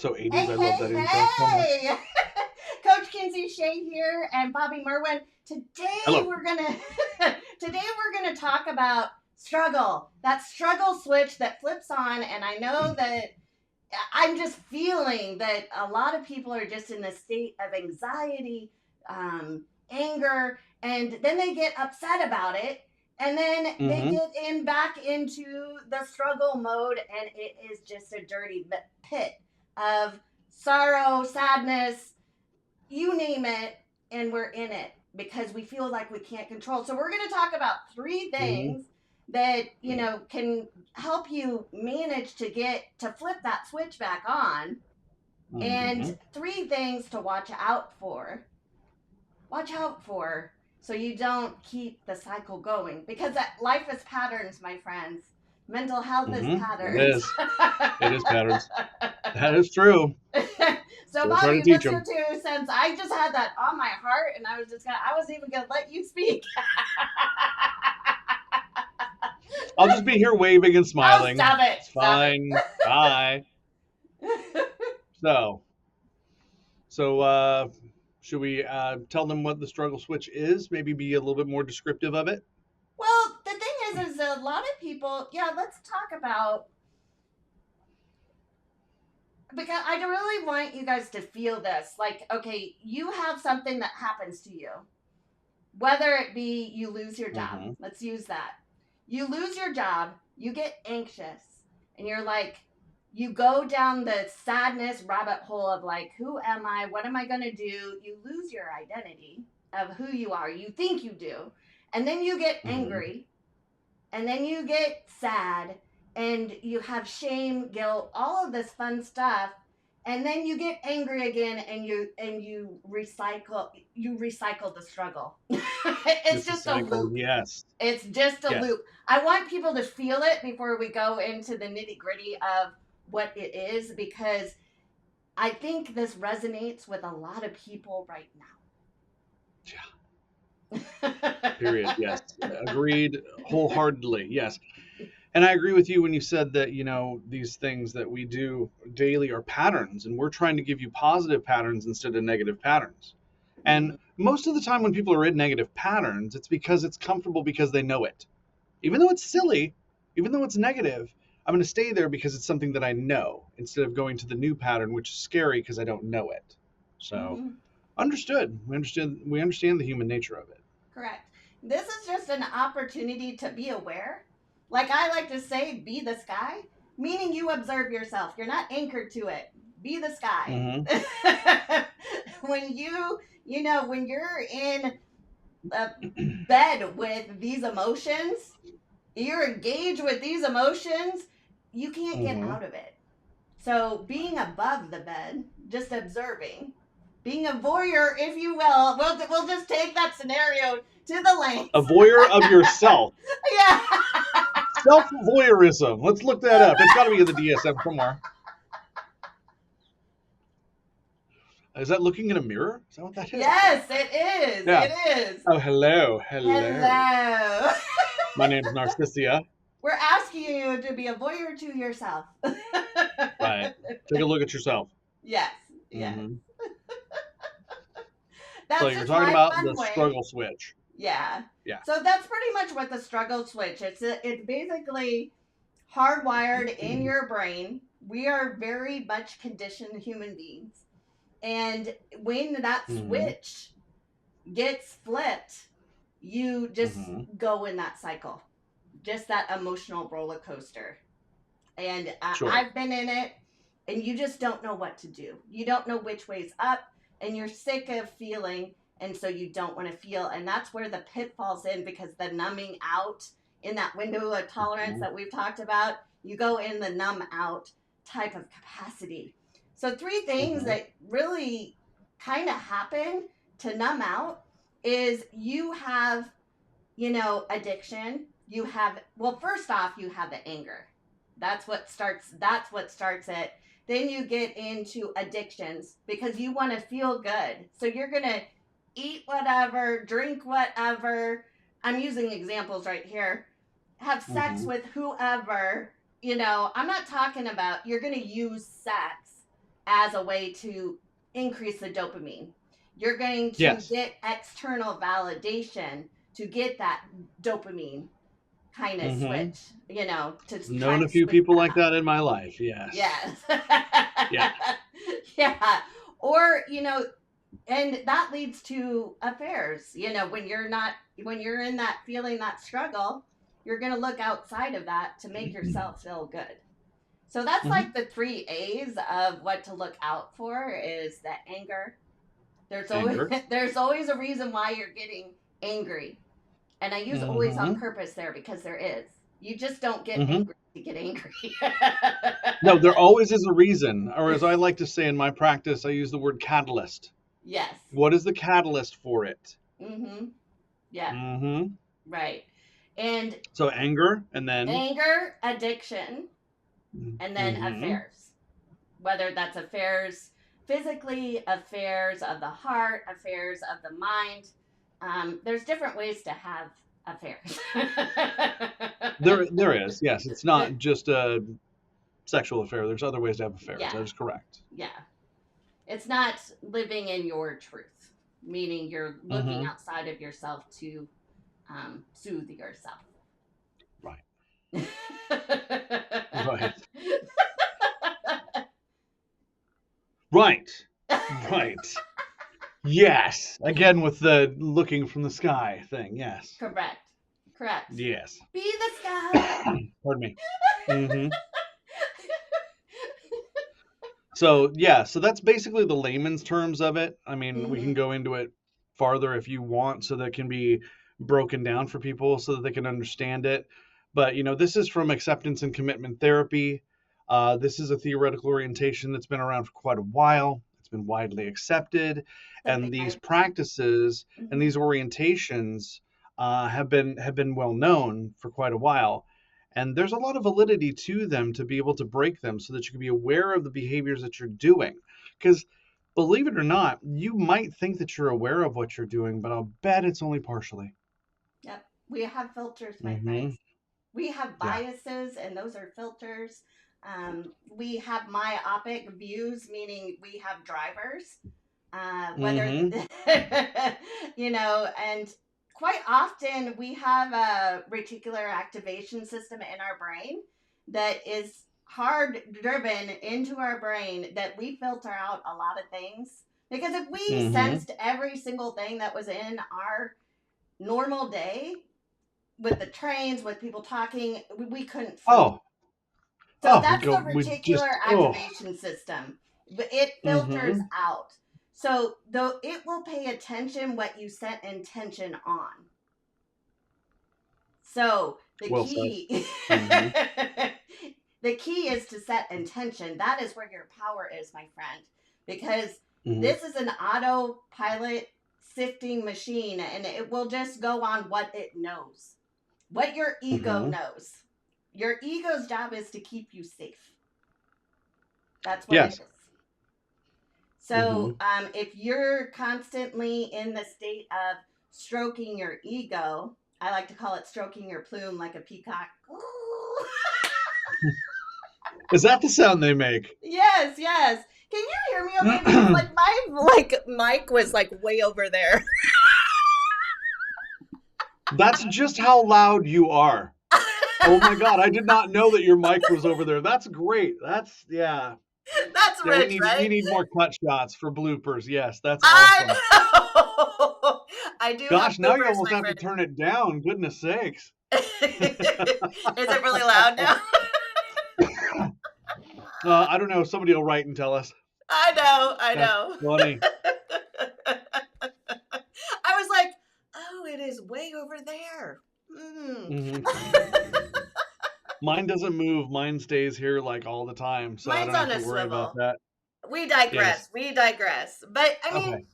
So 80s, Hey, I love hey, that intro so much. hey! Coach Kinsey Shae here, and Bobby Merwin. Today Hello. we're gonna today we're gonna talk about struggle. That struggle switch that flips on, and I know that I'm just feeling that a lot of people are just in a state of anxiety, anger, and then they get upset about it, and then they Mm-hmm. get in back into the struggle mode, and it is just a dirty pit of sorrow, sadness, you name it, and we're in it because we feel like we can't control. So we're going to talk about three Mm-hmm. things that can help you manage to get to flip that switch back on, and Mm-hmm. three things to watch out for so you don't keep the cycle going, because life is patterns, my friends. Mental health is Mm-hmm. It patterns. is. It is patterns. That is true. So Still trying Bobby, to teach what's your them. 2 cents? I just had that on my heart, and I wasn't even gonna let you speak. I'll just be here waving and Oh, smiling. stop it! It's Stop it! fine. Bye. So, so should we tell them what the struggle switch is? Maybe be a little bit more descriptive of it. Well, the thing is a lot of people. Yeah, let's talk about, because I really want you guys to feel this. Like, okay, you have something that happens to you, whether it be you lose your job. Mm-hmm. Let's use that. You lose your job, you get anxious, and you're like, you go down the sadness rabbit hole of like, who am I? What am I going to do? You lose your identity of who you are. You think you do. And then you get Mm-hmm. angry, and then you get sad, and you have shame, guilt, all of this fun stuff, and then you get angry again, and you recycle the struggle. It's It's a just a cycle. loop. Yes. It's just a Yes. loop. I want people to feel it before we go into the nitty gritty of what it is, because I think this resonates with a lot of people right now. Period. Yes. Agreed wholeheartedly. Yes. And I agree with you when you said that, these things that we do daily are patterns, and we're trying to give you positive patterns instead of negative patterns. And Mhm. most of the time when people are in negative patterns, it's because it's comfortable because they know it. Even though it's silly, even though it's negative, I'm going to stay there because it's something that I know instead of going to the new pattern, which is scary because I don't know it. So, Mhm. understood. We understand the human nature of it. Correct. This is just an opportunity to be aware. Like I like to say, be the sky, meaning you observe yourself. You're not anchored to it. Be the sky. Mm-hmm. When when you're in a bed with these emotions, you're engaged with these emotions, you can't get Mm-hmm. out of it. So being above the bed, just observing, being a voyeur, if you will, we'll just take that scenario to the A lengths. voyeur of yourself. Yeah. Self voyeurism. Let's look that up. It's got to be in the DSM somewhere. Is that looking in a mirror? Is that what that is? Yes, it is. Yeah. It is. Oh, hello. Hello. Hello. My name's Narcissia. We're asking you to be a voyeur to yourself. Right. Take a look at yourself. Yes. Yes. Hmm. So That's you're just talking my about fun the way. struggle switch. Yeah. Yeah. So that's pretty much what the struggle switch. It's basically hardwired in your brain. We are very much conditioned human beings. And when that Hmm. switch gets flipped, you just Hmm. go in that cycle, just that emotional roller coaster. And Sure. I've been in it, and you just don't know what to do. You don't know which way's up, and you're sick of feeling, and so you don't want to feel. And that's where the pitfalls in, because the numbing out in that window of tolerance Hmm. that we've talked about, you go in the numb out type of capacity. So, three things Hmm. that really kind of happen to numb out is you have, addiction. You have, well, first off, you have the anger. That's what starts it. Then you get into addictions because you want to feel good. So you're going to eat whatever, drink whatever. I'm using examples right here. Have sex Hmm. with whoever. I'm not talking about you're going to use sex as a way to increase the dopamine. You're going to Yes. get external validation to get that dopamine kind of Mm-hmm. switch, you know, to try Known to a few switch people that like up. that in my life. Yes. Yes. Yeah. Yeah. Or, you know, and that leads to affairs. You know, when you're in that feeling, that struggle, you're going to look outside of that to make yourself feel good. So that's Mm-hmm. like the 3 A's of what to look out for is the anger. There's always Anger. there's always a reason why you're getting angry. And I use always on Mm-hmm. purpose there because there is. You just don't get Mm-hmm. angry to get angry. No, there always is a reason, or as I like to say in my practice, I use the word catalyst. Yes. What is the catalyst for it? Mhm. Yeah, Mm-hmm. right. And So anger, and then. anger, addiction, and then Mm-hmm. affairs. Whether that's affairs physically, affairs of the heart, affairs of the mind. There's different ways to have affairs. There is. Yes, it's not just a sexual affair. There's other ways to have affairs. Yeah, That is correct. yeah. It's not living in your truth, meaning you're looking Mm-hmm. outside of yourself to soothe yourself. Right. Right. Right. Right. Yes. Again with the looking from the sky thing. Yes. Correct. Correct. Yes. Be the sky. Pardon me. Mm-hmm. So yeah, so that's basically the layman's terms of it. I mean, we can Mm-hmm. go into it farther if you want, so that it can be broken down for people so that they can understand it. But this is from acceptance and commitment therapy. This is a theoretical orientation that's been around for quite a while. It's been widely accepted, Something and these I. practices and Mm-hmm. these orientations have been well known for quite a while. And there's a lot of validity to them to be able to break them so that you can be aware of the behaviors that you're doing. Because believe it or not, you might think that you're aware of what you're doing, but I'll bet it's only partially. Yep. We have filters, my Mm-hmm. friends. We have Yeah. biases, and those are filters. We have myopic views, meaning we have drivers. Whether, Mm-hmm. and quite often we have a reticular activation system in our brain that is hard driven into our brain that we filter out a lot of things. Because if we Mm-hmm. sensed every single thing that was in our normal day, with the trains, with people talking, we couldn't function. Oh, So oh, that's the we reticular just, oh. activation system. It filters Mm-hmm. out. So though it will pay attention what you set intention on. So the Well said. key Mm-hmm. the key is to set intention. That is where your power is, my friend. Because Mm-hmm. this is an autopilot sifting machine and it will just go on what it knows. What your ego Mm-hmm. knows. Your ego's job is to keep you safe. That's what it Yes. is. Mm-hmm. So if you're constantly in the state of stroking your ego, I like to call it stroking your plume like a peacock. Is that the sound they make? Yes, yes. Can you hear me okay? Because like my mic was like way over there. That's just how loud you are. Oh my God, I did not know that your mic was over there. That's great. Yeah. That's Yeah, we rich, need we right? need more cut shots for bloopers. Yes, that's awesome. I know. I do have Gosh, now you bloopers, almost my have to friend. turn it down. Goodness sakes. Is it really loud now? I don't know. Somebody will write and tell us. I know, I That's know. funny. I was like, oh, it is way over there. Mm. Hmm. Mine doesn't move. Mine stays here like all the time, so I Mine's don't have on to a worry about swivel. that. We Yes. digress. We digress. But I mean, Okay.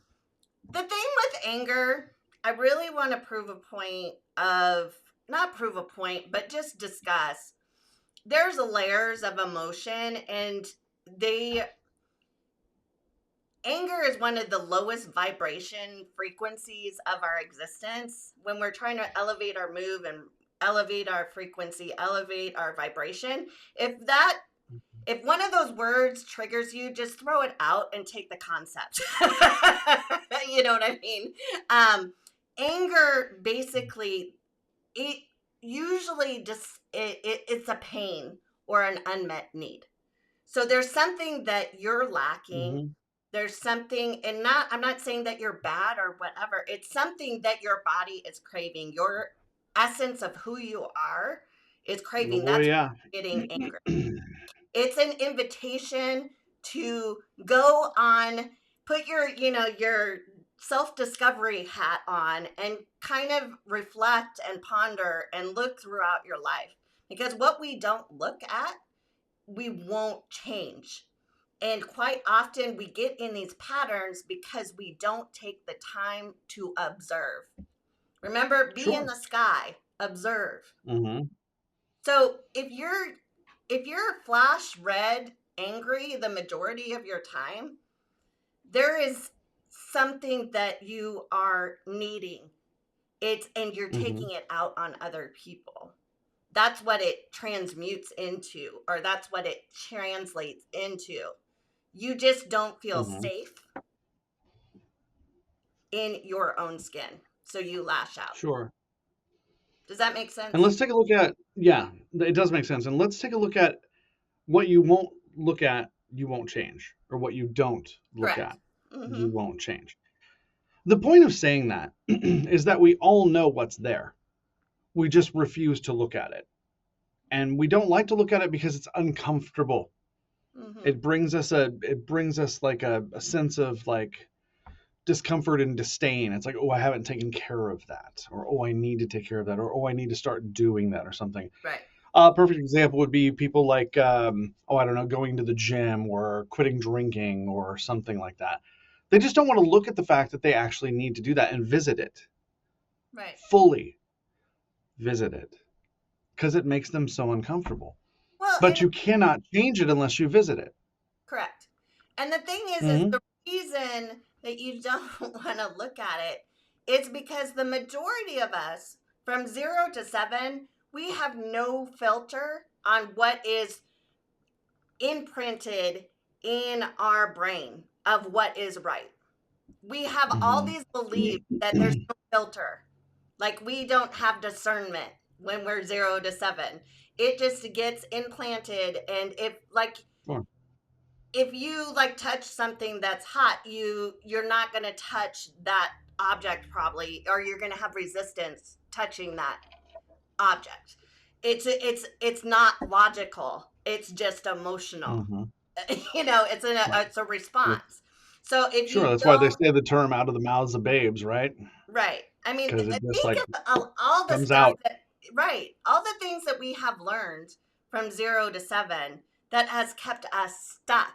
the thing with anger, I really want to prove a point of, not prove a point, but just discuss. There's layers of emotion, and anger is one of the lowest vibration frequencies of our existence. When we're trying to elevate our move and elevate our frequency, elevate our vibration, if that if one of those words triggers you, just throw it out and take the concept. You know what I mean? Anger, basically, it usually just it's a pain or an unmet need. So there's something that you're lacking. Mm-hmm. There's something, and I'm not saying that you're bad or whatever. It's something that your body is craving. Your essence of who you are is Oh craving. boy, That's yeah. getting angry. It's an invitation to go on, put your self-discovery hat on and kind of reflect and ponder and look throughout your life. Because what we don't look at, we won't change. And quite often we get in these patterns because we don't take the time to observe. Remember, be in Sure. the sky, observe. Mm-hmm. So if you're flash red angry the majority of your time, there is something that you are needing. And you're Mm-hmm. taking it out on other people. That's what it transmutes into, or that's what it translates into. You just don't feel Mm-hmm. safe in your own skin, so you lash out. Sure. Does that make And sense? let's take a look at, yeah, it does make sense. And let's take a look at what you won't look at, you won't change, or what you don't look Correct. at, Mm-hmm. you won't change. The point of saying that is that we all know what's there. We just refuse to look at it. And we don't like to look at it because it's uncomfortable. Mm-hmm. It brings us like a sense of like discomfort and disdain. It's like, oh, I haven't taken care of that, or oh, I need to take care of that, or oh, I need to start doing that, or something. Right. Perfect example would be people like, oh, I don't know, going to the gym or quitting drinking or something like that. They just don't want to look at the fact that they actually need to do that and visit it, Right. fully visit it, because it makes them so uncomfortable. Well, But and you cannot change it unless you visit it. correct. And the thing is Mm-hmm. the reason that you don't want to look at it is because the majority of us, from 0 to 7, we have no filter on what is imprinted in our brain of what is right. We have all Mm-hmm. these beliefs that there's no filter. Like we don't have discernment when we're 0 to 7. It just gets implanted, and Sure. if you like touch something that's hot, you're not going to touch that object probably, or you're going to have resistance touching that object. It's not logical. It's just emotional. Mm-hmm. Right. It's a response. So if Sure. you That's why they don't, say the term "out of the mouths of babes," right? right. I mean, Because it just think like of all the comes stuff out. that, right, all the things that we have learned from 0 to 7 that has kept us stuck.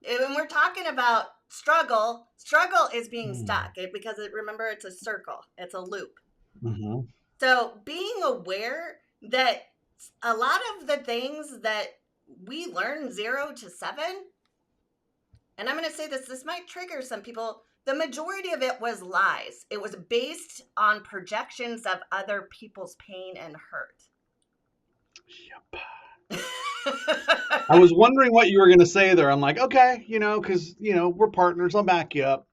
When we're talking about struggle is being stuck because remember, it's a circle, it's a loop. Mm-hmm. So being aware that a lot of the things that we learn 0 to 7, and I'm going to say this might trigger some people, the majority of it was lies. It was based on projections of other people's pain and hurt. Yep. I was wondering what you were going to say there. I'm like, okay, because we're partners. I'll back you up.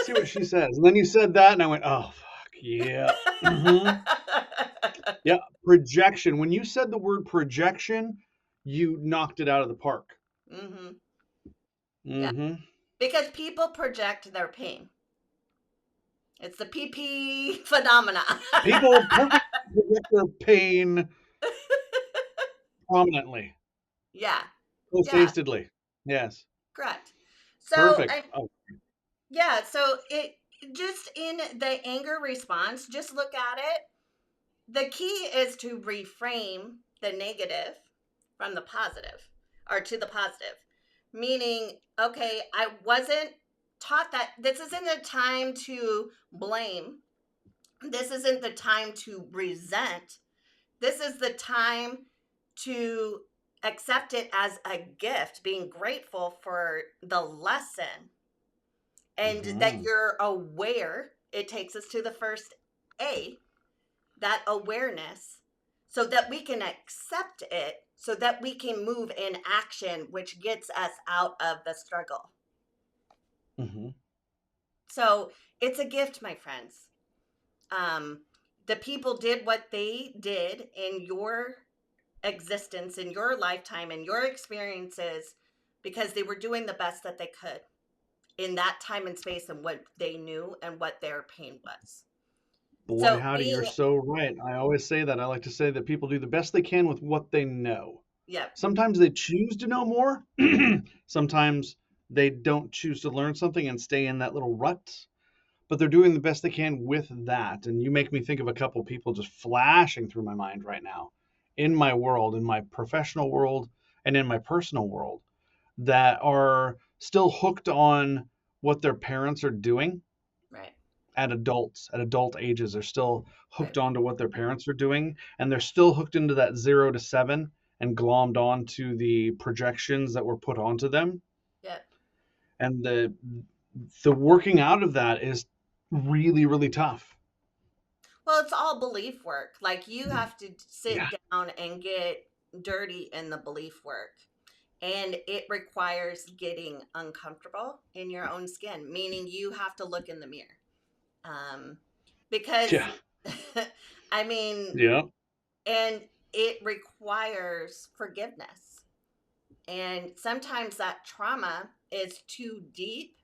See what she says. And then you said that, and I went, oh fuck, yeah. Mm-hmm. Yeah, projection. When you said the word projection, you knocked it out of the park. Mm-hmm. Yeah, Mm-hmm. because people project their pain. It's the PP phenomena. People perfectly project their pain prominently, Yeah, yeah, close-facedly. Yes, correct. So perfect. Oh, yeah, so it just in the anger response, just look at it. The key is to reframe the negative from the positive, or to the positive. Meaning, okay, I wasn't taught that this isn't the time to blame. This isn't the time to resent. This is the time to accept it as a gift, being grateful for the lesson, and that mm-hmm. you're aware. It takes us to the first A, that awareness, so that we can accept it, so that we can move in action, which gets us out of the struggle. Mm-hmm. So it's a gift, my friends. The people did what they did in your existence, in your lifetime, in your experiences, because they were doing the best that they could in that time and space and what they knew and what their pain was. Boy, So howdy, you're being, so right. I always say that. I like to say that people do the best they can with what they know. yep, Sometimes they choose to know more. Sometimes they don't choose to learn something and stay in that little rut. But they're doing the best they can with that. And you make me think of a couple people just flashing through my mind right now in my world, in my professional world, and in my personal world that are still hooked on what their parents are doing right, at adult ages. They're still right, hooked onto what their parents are doing, and they're still hooked into that 0 to 7 and glommed onto the projections that were put onto them. yep. And the working out of that is really, really tough. Well, it's all belief work. Like you have to Yeah. sit down and get dirty in the belief work. And it requires getting uncomfortable in your own skin, meaning you have to look in the mirror. Because, Yeah. I mean, Yeah. and it requires forgiveness. And sometimes that trauma is too deep.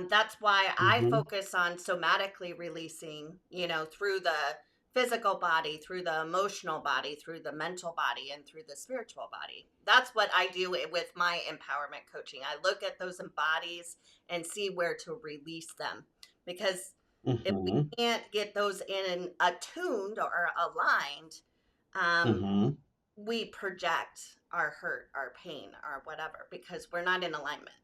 That's why I Mm-hmm. focus on somatically releasing, through the physical body, through the emotional body, through the mental body, and through the spiritual body. That's what I do with my empowerment coaching. I look at those bodies and see where to release them. Because if we Mm-hmm. can't get those in attuned or aligned, um, Mm-hmm. we project our hurt, our pain, our whatever, because we're not in alignment.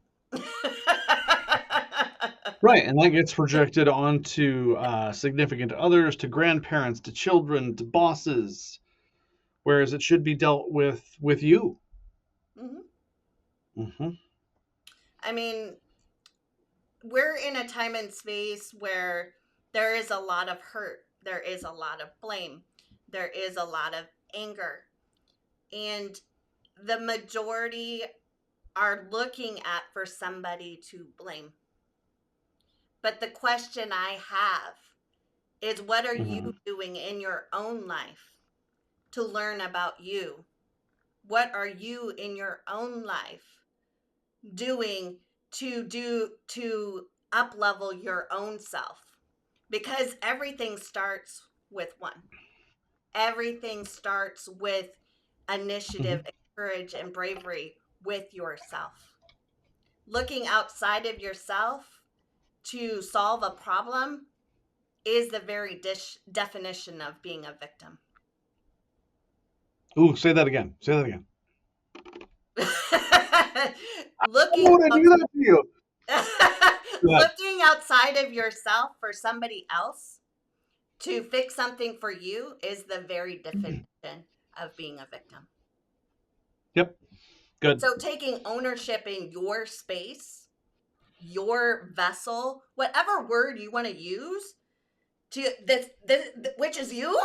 Right, and that gets projected onto significant others, to grandparents, to children, to bosses, whereas it should be dealt with you. Mhm. Mm-hmm. I mean, we're in a time and space where there is a lot of hurt, there is a lot of blame, there is a lot of anger, and the majority are looking at for somebody to blame. But the question I have is, what are you Mm-hmm. doing in your own life to learn about you? What are you in your own life doing to up level your own self? Because everything starts with one. Everything starts with Mm-hmm. initiative and courage and bravery with yourself. Looking outside of yourself to solve a problem is the very definition of being a victim. Ooh, say that again. Say that again. looking Why would I out, do that to you? Go ahead. looking outside of yourself for somebody else to fix something for you is the very definition of being a victim. Yep. Good. So taking ownership in your space, your vessel, whatever word you want to use, to this which is you.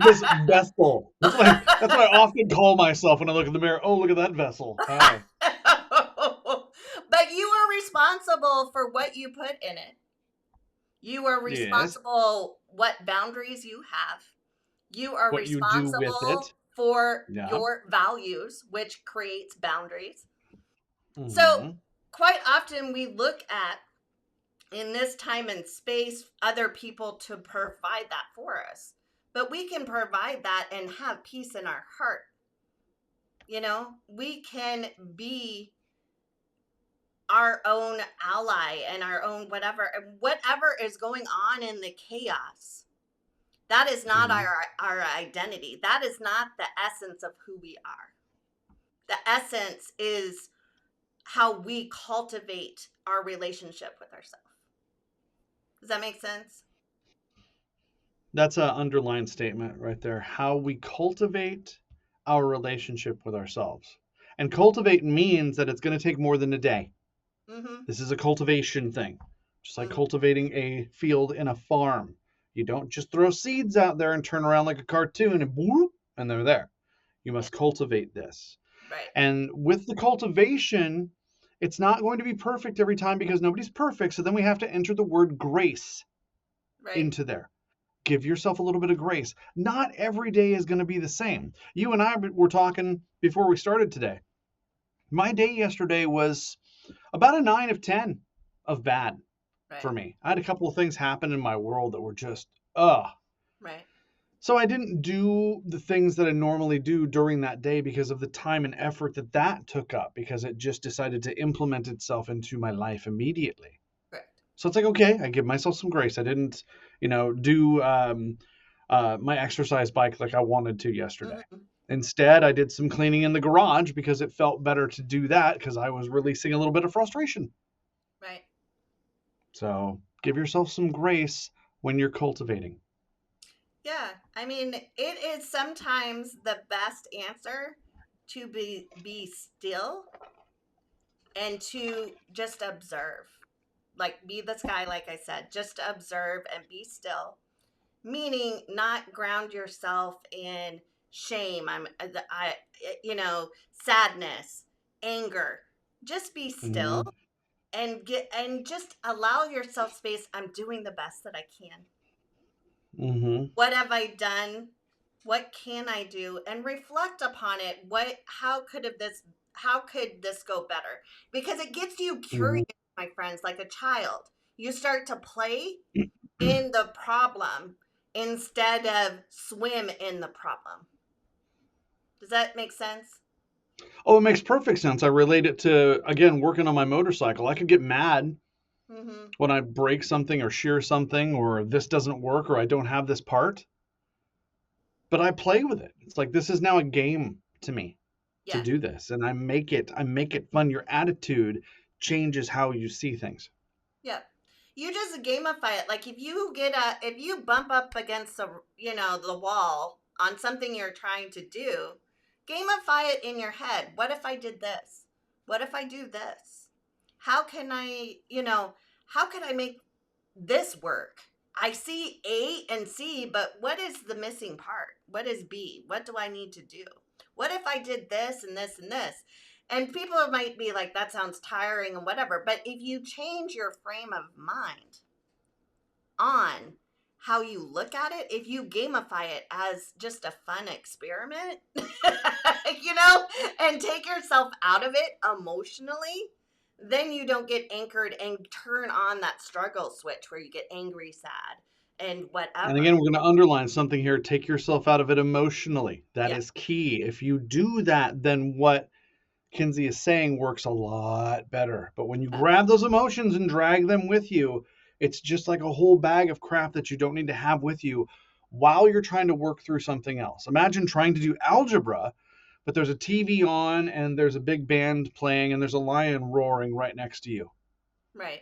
This vessel. That's what I often call myself when I look in the mirror. Oh, look at that vessel. Hi. But you are responsible for what you put in it. You are Yes. responsible what boundaries you have. You are What you do with responsible it. for Yeah. your values, which creates boundaries. So Mm-hmm. quite often we look at, in this time and space, other people to provide that for us. But we can provide that and have peace in our heart. We can be our own ally and our own whatever is going on in the chaos. That is not Mm-hmm. our identity. That is not the essence of who we are. The essence is how we cultivate our relationship with ourselves. Does that make sense? That's an underlined statement right there. How we cultivate our relationship with ourselves. And cultivate means that it's going to take more than a day. Mm-hmm. This is a cultivation thing, just like Mm-hmm. cultivating a field in a farm. You don't just throw seeds out there and turn around like a cartoon and whoop, and they're there. You must cultivate this. Right. And with the cultivation, it's not going to be perfect every time because nobody's perfect. So then we have to enter the word grace into there. Give yourself a little bit of grace. Not every day is going to be the same. You and I were talking before we started today. My day yesterday was about a 9 of 10 of bad for me. I had a couple of things happen in my world that were just, Right. So I didn't do the things that I normally do during that day because of the time and effort that took up, because it just decided to implement itself into my life immediately. Right. So it's like, okay, I give myself some grace. I didn't, do my exercise bike like I wanted to yesterday. Mm-hmm. Instead, I did some cleaning in the garage because it felt better to do that because I was releasing a little bit of frustration. Right. So give yourself some grace when you're cultivating. Yeah, I mean, it is sometimes the best answer to be still and to just observe. Like, be the sky, like I said, just observe and be still. Meaning, not ground yourself in shame. Sadness, anger. Just be still and just allow yourself space. I'm doing the best that I can. What have I done? What can I do? And reflect upon it. How could this go better? Because it gets you curious, my friends, like a child. You start to play in the problem instead of swim in the problem. Does that make sense? Oh, it makes perfect sense. I relate it to, again, working on my motorcycle. I could get mad when I break something or shear something or this doesn't work or I don't have this part. But I play with it. It's like this is now a game to me to do this, and I make it fun. Your attitude changes how you see things. Yeah. You just gamify it. Like if you bump up against the wall on something you're trying to do, gamify it in your head. What if I did this? What if I do this? How can how can I make this work? I see A and C, but what is the missing part? What is B? What do I need to do? What if I did this and this and this? And people might be like, that sounds tiring and whatever. But if you change your frame of mind on how you look at it, if you gamify it as just a fun experiment, and take yourself out of it emotionally, then you don't get anchored and turn on that struggle switch where you get angry, sad, and whatever. And again, we're going to underline something here. Take yourself out of it emotionally. That is key. If you do that, then what Kinsey is saying works a lot better. But when you grab those emotions and drag them with you, it's just like a whole bag of crap that you don't need to have with you while you're trying to work through something else. Imagine trying to do algebra, but there's a TV on and there's a big band playing and there's a lion roaring right next to you. Right.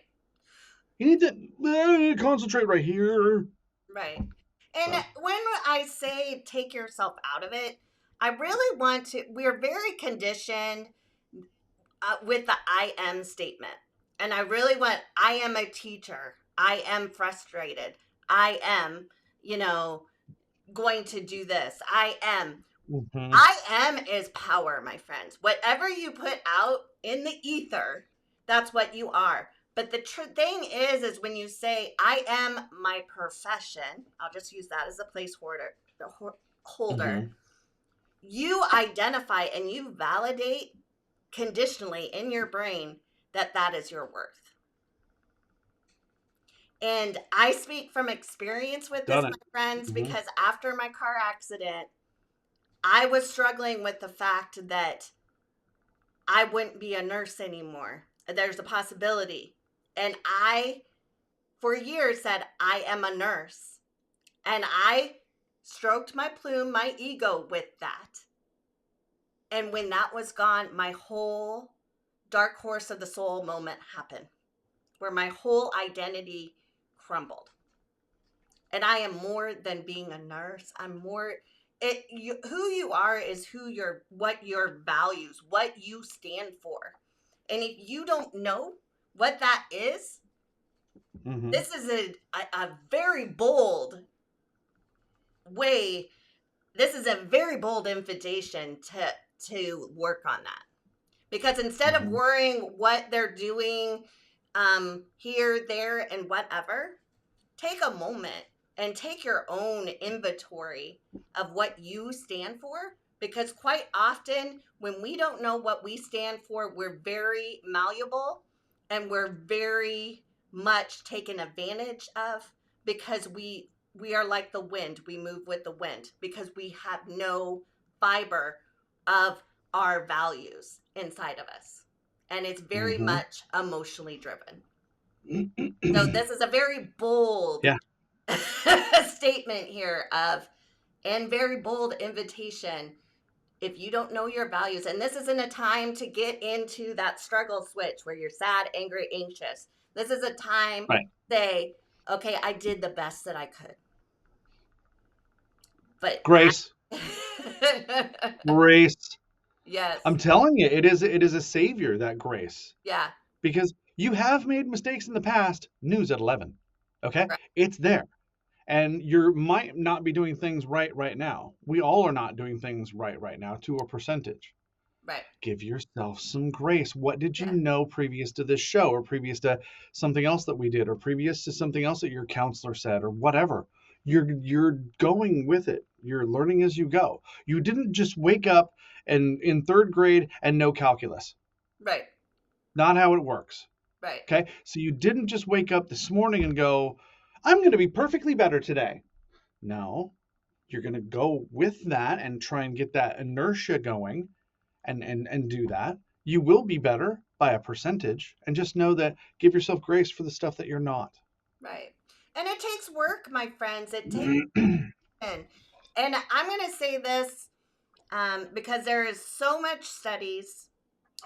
You need to concentrate right here. Right. And when I say take yourself out of it, I really want to, we're very conditioned with the I am statement. And I really want, I am a teacher. I am frustrated. I am, going to do this. I am. I am is power, my friends. Whatever you put out in the ether, that's what you are. But the thing is when you say, I am my profession, I'll just use that as a placeholder, you identify and you validate conditionally in your brain that is your worth. And I speak from experience with this, my friends, because after my car accident, I was struggling with the fact that I wouldn't be a nurse anymore. There's a possibility. And I, for years, said, I am a nurse. And I stroked my plume, my ego with that. And when that was gone, my whole dark horse of the soul moment happened, where my whole identity crumbled. And I am more than being a nurse. I'm more, who you are is what your values, what you stand for. And if you don't know what that is, Mm-hmm. This is a very bold way. This is a very bold invitation to work on that. Because instead of Mm-hmm. worrying what they're doing here, there, and whatever, take a moment and take your own inventory of what you stand for. Because quite often, when we don't know what we stand for, we're very malleable and we're very much taken advantage of because we are like the wind. We move with the wind because we have no fiber of our values inside of us. And it's very Mm-hmm. much emotionally driven. So this is a very bold Yeah. statement here of, and very bold invitation. If you don't know your values, and this isn't a time to get into that struggle switch where you're sad, angry, anxious. This is a time Right. to say, okay, I did the best that I could. But Grace. Grace. yes. I'm telling you, it is a savior, that grace. Yeah. Because you have made mistakes in the past. News at 11. Okay? Right. It's there. And you might not be doing things right now. We all are not doing things right now to a percentage. Right. Give yourself some grace. What did you Yeah. know previous to this show, or previous to something else that we did, or previous to something else that your counselor said, or whatever? You're going with it. You're learning as you go. You didn't just wake up and in third grade and know calculus. Right. Not how it works. Right. Okay? So you didn't just wake up this morning and go, I'm going to be perfectly better today. No, you're going to go with that and try and get that inertia going and do that. You will be better by a percentage, and just know that, give yourself grace for the stuff that you're not. Right. And it takes work, my friends. It takes and I'm going to say this because there is so much studies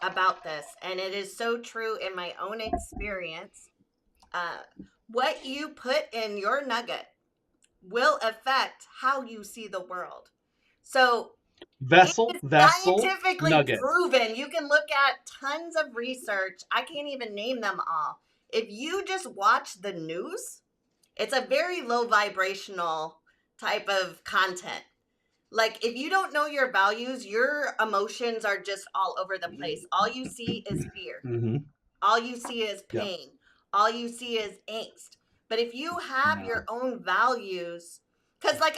about this, and it is so true in my own experience. Uh, what you put in your nugget will affect how you see the world. So it Vessel, is vessel, scientifically nugget. proven. You can look at tons of research. I can't even name them all. If you just watch the news, it's a very low vibrational type of content. Like, if you don't know your values, your emotions are just all over the place. All you see is fear. Mm-hmm. All you see is Yep. pain. All you see is angst. But if you have Yeah. your own values, because like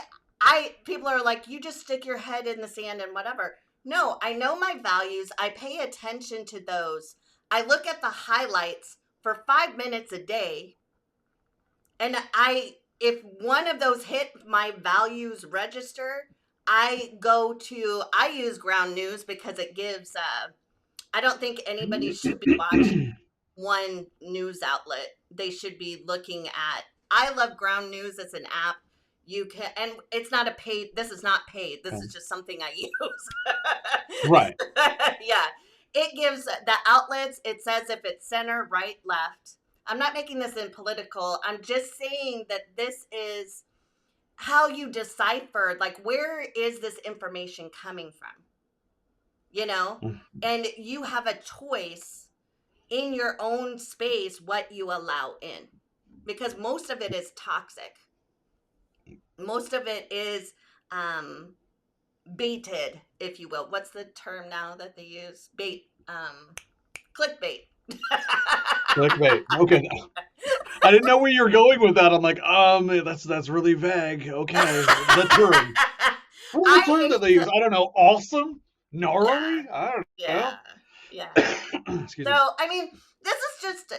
people are like, you just stick your head in the sand and whatever. No, I know my values. I pay attention to those. I look at the highlights for 5 minutes a day. And if one of those hit my values register, I use ground news because it gives, I don't think anybody should be watching one news outlet. They should be looking at, I love ground news. It's an app. You can, and it's not a paid, this is not paid. This is just something I use. Right. Yeah. It gives the outlets, it says if it's center, right, left. I'm not making this in political. I'm just saying that this is how you decipher, like, where is this information coming from? You know? And you have a choice in your own space what you allow in, because most of it is toxic. Most of it is baited, if you will. What's the term now that they use? Clickbait. Clickbait. Okay. I didn't know where you were going with that. I'm like, that's really vague. Okay. The term. What was the term that they use? I don't know. Awesome? Gnarly? I don't know. Yeah. Excuse So, me. I mean, this is just,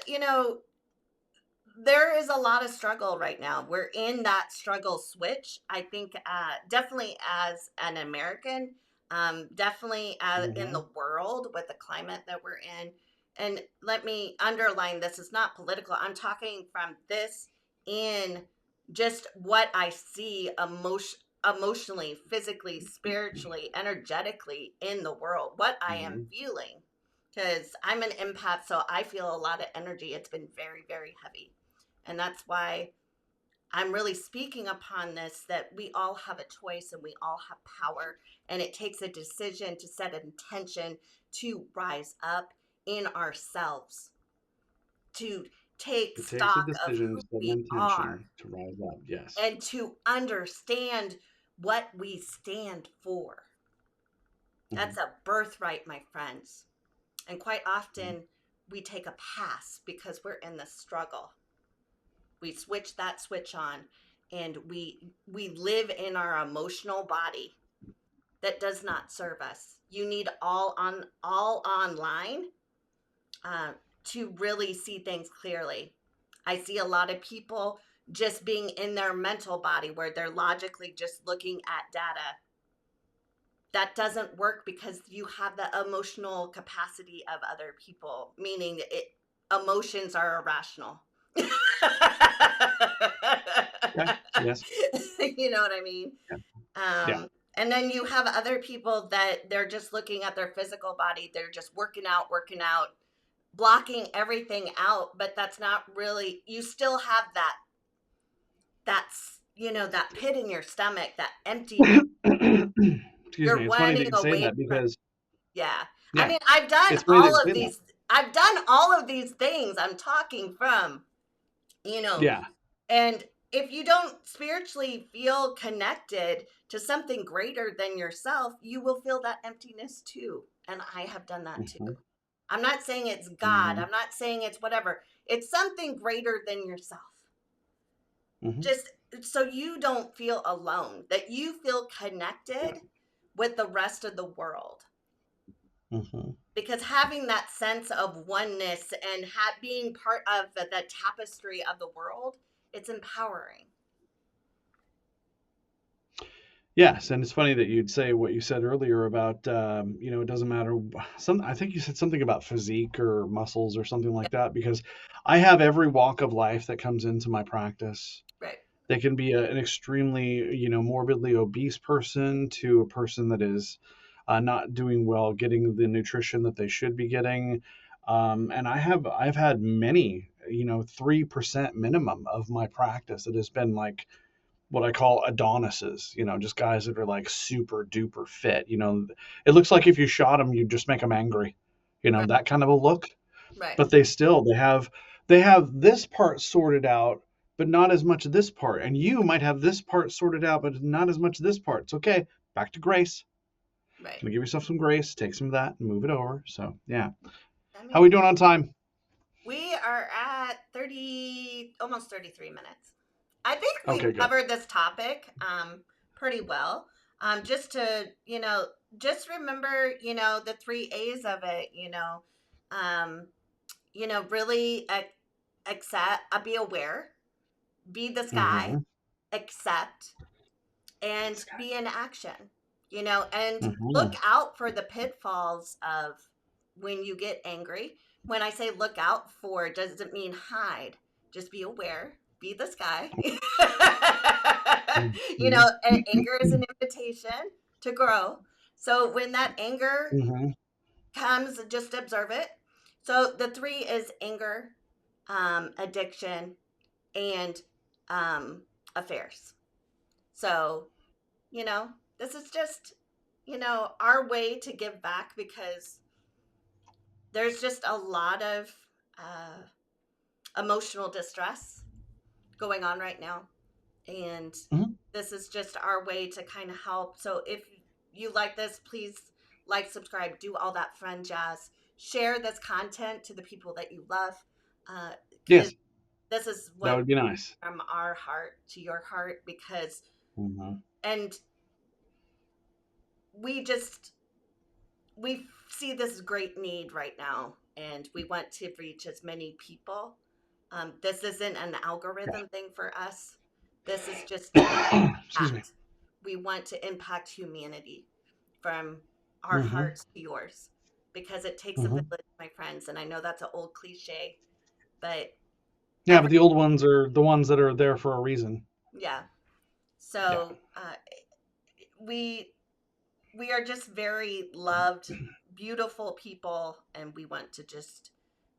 there is a lot of struggle right now. We're in that struggle switch. I think definitely as an American, definitely in the world with the climate that we're in. And let me underline, this is not political. I'm talking from this in just what I see emotionally, physically, spiritually, energetically in the world, what I am feeling. Because I'm an empath, so I feel a lot of energy. It's been very, very heavy. And that's why I'm really speaking upon this, that we all have a choice and we all have power. And it takes a decision to set an intention to rise up in ourselves, to take It takes a stock of decision, who set an we are intention to rise up. Yes. and to understand what we stand for. That's a birthright, my friends. And quite often we take a pass because we're in the struggle. We switch that switch on, and we live in our emotional body that does not serve us. You need all online to really see things clearly. I see a lot of people just being in their mental body where they're logically just looking at data. That doesn't work because you have the emotional capacity of other people, meaning emotions are irrational. Okay. Yes. You know what I mean? Yeah. And then you have other people that they're just looking at their physical body. They're just working out, blocking everything out. But that's not really, you still have that's, that pit in your stomach, that emptiness. Excuse You're me. It's funny that wanting you say away that from, because, yeah. I yeah, mean, I've done it's funny that you say that. all of these things. I'm talking from, Yeah. and if you don't spiritually feel connected to something greater than yourself, you will feel that emptiness too. And I have done that too. Mm-hmm. I'm not saying it's God. Mm-hmm. I'm not saying it's whatever. It's something greater than yourself. Mm-hmm. Just so you don't feel alone, that you feel connected with the rest of the world. Mm-hmm. Because having that sense of oneness and being part of the tapestry of the world, it's empowering. Yes, and it's funny that you'd say what you said earlier about it doesn't matter. I think you said something about physique or muscles or something like that because I have every walk of life that comes into my practice. Right. They can be an extremely morbidly obese person to a person that is not doing well, getting the nutrition that they should be getting. And I've had many 3% minimum of my practice that has been like what I call Adonises, just guys that are like super duper fit. It looks like if you shot them, you'd just make them angry, Right. that kind of a look. Right. But they have this part sorted out, but not as much of this part. And you might have this part sorted out, but not as much of this part. It's okay. Back to grace. Right. Gonna give yourself some grace, take some of that, and move it over. So yeah. I How are we mean, doing on time? we are at 30, almost 33 minutes. I think Okay, we've good. covered this topic pretty well. Just to, just remember, the 3 A's of it, um, really accept, be aware, be the sky, Mm-hmm. accept, and be in action, and Mm-hmm. look out for the pitfalls of when you get angry. When I say look out for, doesn't mean hide. Just be aware, be the sky. And anger is an invitation to grow. So when that anger Mm-hmm. comes, just observe it. So the 3 is anger, addiction, and affairs. So, this is just, our way to give back because there's just a lot of emotional distress going on right now. And Mm-hmm. this is just our way to kind of help. So if you like this, please like, subscribe, do all that fun jazz. Share this content to the people that you love. Because Yes, this is that what would be nice. from our heart to your heart, because Mm-hmm. and we see this great need right now, and we want to reach as many people. This isn't an algorithm thing for us. This is just to Excuse me. impact. We want to impact humanity from our Mm-hmm. hearts to yours, because it takes a Mm-hmm. village, my friends. And I know that's an old cliche, but Yeah, but the old ones are the ones that are there for a reason. yeah. Yeah. So we are just very loved, beautiful people, and we want to just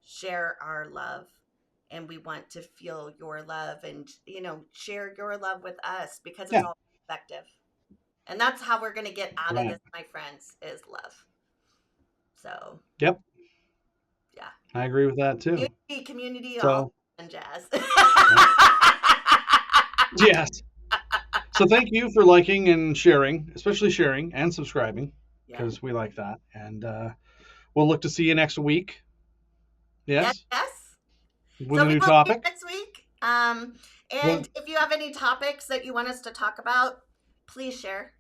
share our love, and we want to feel your love, and share your love with us, because it's Yeah. all effective. And that's how we're going to get out of Right. this, my friends, is love. So Yep. yeah, I agree with that too. community, all So and jazz. Yes. So thank you for liking and sharing, especially sharing and subscribing, Yeah. because we like that. And we'll look to see you next week. Yes? Yes. With So a we new will see you topic. next week. And Well, if you have any topics that you want us to talk about, please share.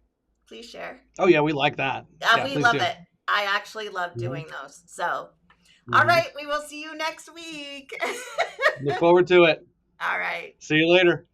Please share. oh, yeah, we like that. Yeah, We please love do. it. I actually love Mhm. doing those. So, all Mhm. right, we will see you next week. Look forward to it. All right. See you later.